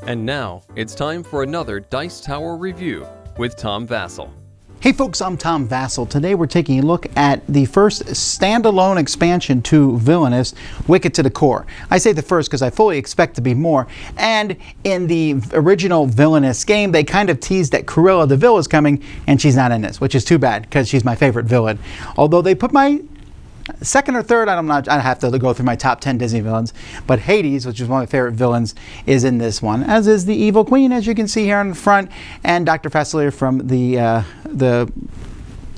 And now, it's time for another Dice Tower review with Tom Vasel. Hey folks, I'm Tom Vasel. Today we're taking a look at the first standalone expansion to Villainous, Wicked to the Core. I say the first because I fully expect to be more. And in the original Villainous game, they kind of teased that Cruella de Vil is coming, and she's not in this, which is too bad because she's my favorite villain. Although they put my second or third, I have to go through my top 10 Disney villains, but Hades, which is one of my favorite villains, is in this one, as is the Evil Queen, as you can see here in the front, and Dr. Vasel from the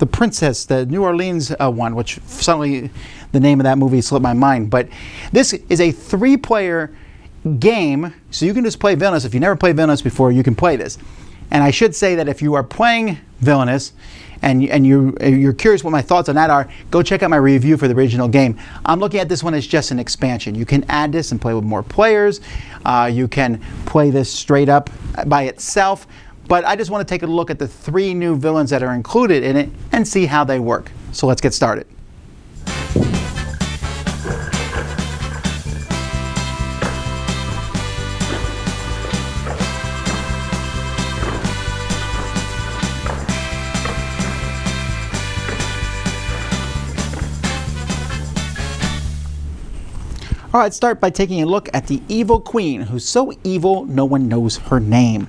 Princess, the New Orleans one, which suddenly the name of that movie slipped my mind. But this is a 3-player game, so you can just play Villainous. If you never played Villainous before, you can play this. And I should say that if you are playing Villainous and you're curious what my thoughts on that are, go check out my review for the original game. I'm looking at this one as just an expansion. You can add this and play with more players. You can play this straight up by itself. But I just want to take a look at the 3 new villains that are included in it and see how they work. So let's get started. All right, start by taking a look at the Evil Queen, who's so evil no one knows her name.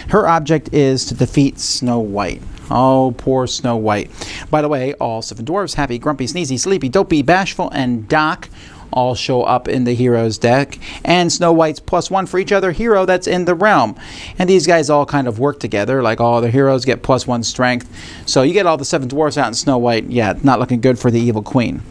Her object is to defeat Snow White. Oh, poor Snow White. By the way, all 7 dwarves, Happy, Grumpy, Sneezy, Sleepy, Dopey, Bashful, and Doc, all show up in the hero's deck, and Snow White's +1 for each other hero that's in the realm. And these guys all kind of work together, like all the heroes get +1 strength. So you get all the 7 dwarves out in Snow White, yeah, not looking good for the Evil Queen.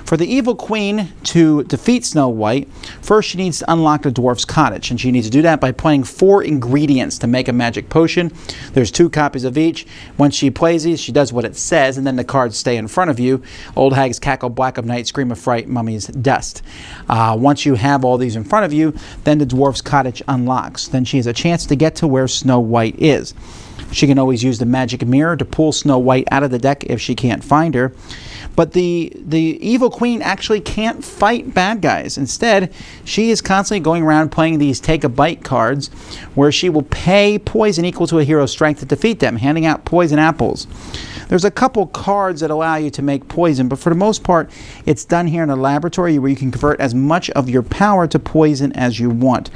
For the Evil Queen to defeat Snow White, first she needs to unlock the dwarf's cottage, and she needs to do that by playing 4 ingredients to make a magic potion. There's 2 copies of each. Once she plays these, she does what it says, and then the cards stay in front of you. Old Hag's Cackle, Black of Night, Scream of Fright, Mummy's Dust. Once you have all these in front of you, then the dwarf's cottage unlocks. Then she has a chance to get to where Snow White is. She can always use the magic mirror to pull Snow White out of the deck if she can't find her. But the Evil Queen actually can't fight bad guys. Instead, she is constantly going around playing these take-a-bite cards where she will pay poison equal to a hero's strength to defeat them, handing out poison apples. There's a couple cards that allow you to make poison, but for the most part, it's done here in a laboratory where you can convert as much of your power to poison as you want.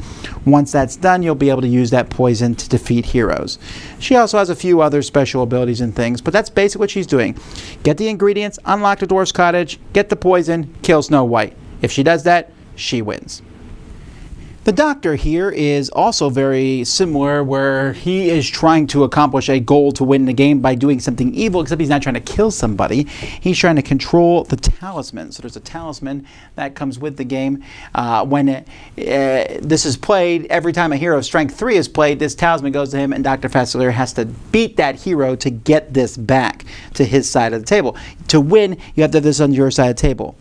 Once that's done, you'll be able to use that poison to defeat heroes. She also has a few other special abilities and things, but that's basically what she's doing. Get the ingredients, unlock the dwarf's cottage, get the poison, kill Snow White. If she does that, she wins. The Doctor here is also very similar, where he is trying to accomplish a goal to win the game by doing something evil, except he's not trying to kill somebody. He's trying to control the talisman. So there's a talisman that comes with the game. When this is played, every time a hero of strength 3 is played, this talisman goes to him, and Dr. Vasel has to beat that hero to get this back to his side of the table. To win, you have to have this on your side of the table.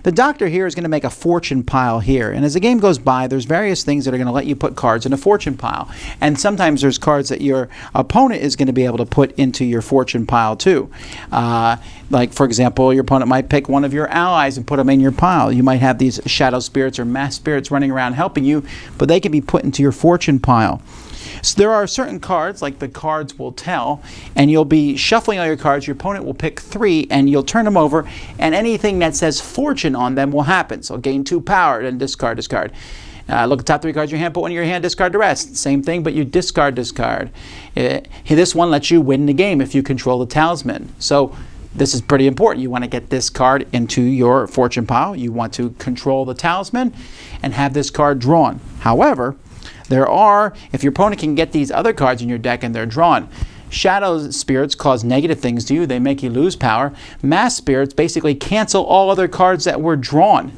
The Doctor here is going to make a fortune pile here, and as the game goes by, there's various things that are going to let you put cards in a fortune pile, and sometimes there's cards that your opponent is going to be able to put into your fortune pile too. Like, for example, your opponent might pick one of your allies and put them in your pile. You might have these shadow spirits or mass spirits running around helping you, but they can be put into your fortune pile. So there are certain cards, like the cards will tell, and you'll be shuffling all your cards. Your opponent will pick 3, and you'll turn them over, and anything that says fortune on them will happen. So gain 2 power, then discard. Look at the top 3 cards in your hand, put one in your hand, discard the rest. Same thing, but you discard. This one lets you win the game if you control the talisman. So this is pretty important. You want to get this card into your fortune pile. You want to control the talisman and have this card drawn. However, if your opponent can get these other cards in your deck and they're drawn, shadow spirits cause negative things to you. They make you lose power. Mass spirits basically cancel all other cards that were drawn,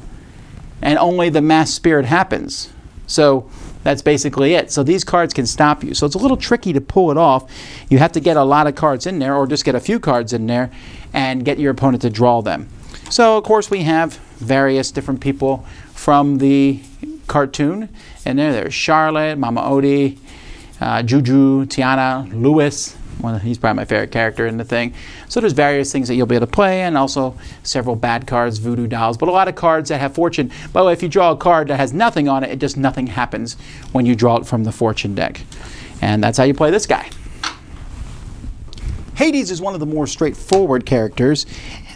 and only the mass spirit happens. So that's basically it. So these cards can stop you. So it's a little tricky to pull it off. You have to get a lot of cards in there, or just get a few cards in there and get your opponent to draw them. So of course we have various different people from the cartoon, and there's Charlotte, Mama Odie, Juju, Tiana, Lewis, He's probably my favorite character in the thing. So there's various things that you'll be able to play, and also several bad cards, voodoo dolls, but a lot of cards that have fortune. By the way, if you draw a card that has nothing on it, it just nothing happens when you draw it from the fortune deck. And that's how you play this guy. Hades is one of the more straightforward characters.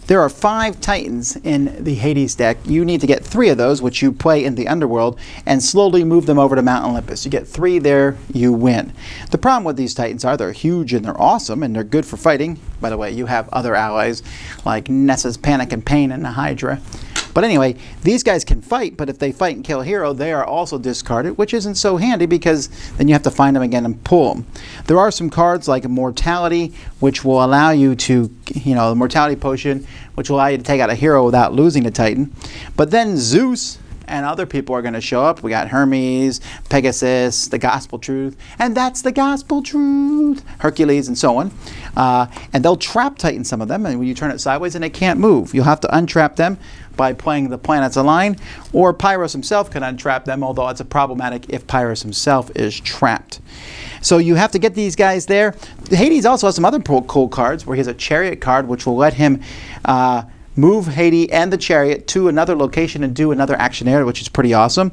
There are 5 Titans in the Hades deck. You need to get 3 of those, which you play in the underworld, and slowly move them over to Mount Olympus. You get 3 there, you win. The problem with these Titans are they're huge and they're awesome and they're good for fighting. By the way, you have other allies like Nessa's Panic and Pain and the Hydra. But anyway, these guys can fight, but if they fight and kill a hero, they are also discarded, which isn't so handy because then you have to find them again and pull them. There are some cards like Immortality, which will allow you to, the Mortality Potion, which will allow you to take out a hero without losing the Titan. But then Zeus and other people are going to show up. We got Hermes, Pegasus, the Gospel Truth, and that's the Gospel Truth, Hercules, and so on. And they'll trap Titan, some of them, and when you turn it sideways and they can't move. You'll have to untrap them by playing the planets align, or Pyros himself can untrap them, although it's problematic if Pyros himself is trapped. So you have to get these guys there. Hades also has some other cool cards where he has a chariot card which will let him move Hades and the chariot to another location and do another action area, which is pretty awesome.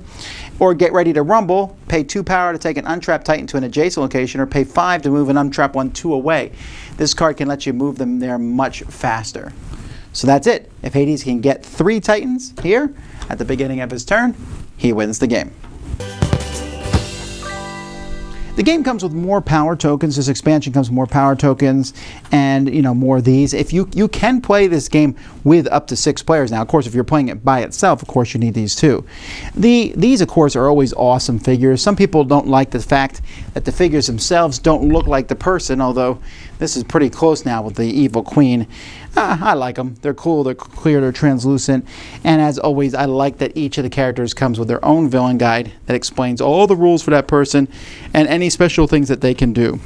Or get ready to rumble, pay 2 power to take an untrapped Titan to an adjacent location, or pay 5 to move an untrapped one 2 away. This card can let you move them there much faster. So that's it. If Hades can get 3 Titans here at the beginning of his turn, he wins the game. The game comes with more power tokens. This expansion comes with more power tokens and more of these. If you can play this game with up to 6 players now. Of course, if you're playing it by itself, of course you need these too. These of course are always awesome figures. Some people don't like the fact that the figures themselves don't look like the person, although this is pretty close now with the Evil Queen. I like them. They're cool, they're clear, they're translucent. And as always, I like that each of the characters comes with their own villain guide that explains all the rules for that person and any special things that they can do.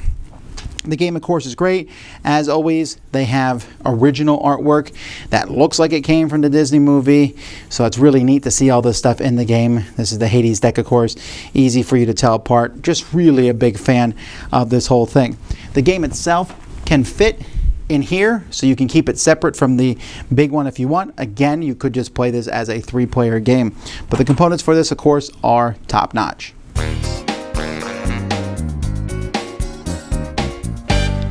The game, of course, is great. As always, they have original artwork that looks like it came from the Disney movie. So it's really neat to see all this stuff in the game. This is the Hades deck, of course. Easy for you to tell apart. Just really a big fan of this whole thing. The game itself can fit in here, so you can keep it separate from the big one if you want. Again, you could just play this as a 3-player game. But the components for this, of course, are top-notch.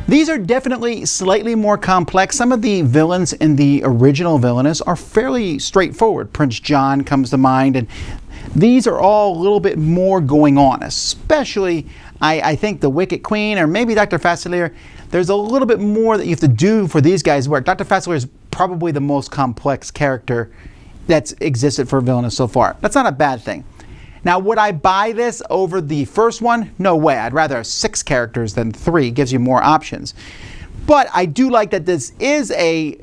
These are definitely slightly more complex. Some of the villains in the original Villainous are fairly straightforward. Prince John comes to mind, and these are all a little bit more going on, especially I think the Wicked Queen or maybe Dr. Vasel. There's a little bit more that you have to do for these guys to work. Dr. Vasel is probably the most complex character that's existed for Villainous so far. That's not a bad thing. Now, would I buy this over the first one? No way. I'd rather have 6 characters than 3. It gives you more options. But I do like that this is a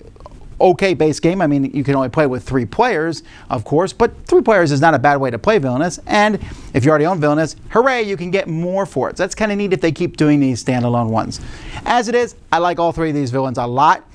okay base game. I mean, you can only play with 3 players, of course, but 3 players is not a bad way to play Villainous. And if you already own Villainous, hooray, you can get more for it. So that's kind of neat if they keep doing these standalone ones. As it is, I like all 3 of these villains a lot.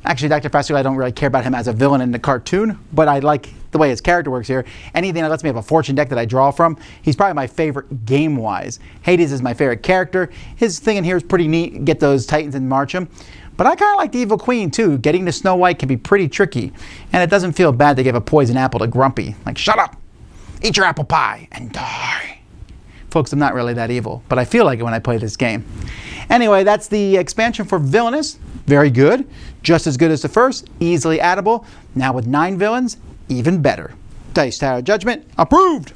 Actually, Dr. Vasel, I don't really care about him as a villain in the cartoon, but I like the way his character works here. Anything that lets me have a fortune deck that I draw from, he's probably my favorite game-wise. Hades is my favorite character. His thing in here is pretty neat. Get those Titans and march them. But I kind of like the Evil Queen, too. Getting to Snow White can be pretty tricky. And it doesn't feel bad to give a poison apple to Grumpy. Like, shut up! Eat your apple pie and die. Folks, I'm not really that evil, but I feel like it when I play this game. Anyway, that's the expansion for Villainous. Very good. Just as good as the first. Easily addable. Now with 9 villains, even better. Dice Tower Judgment approved!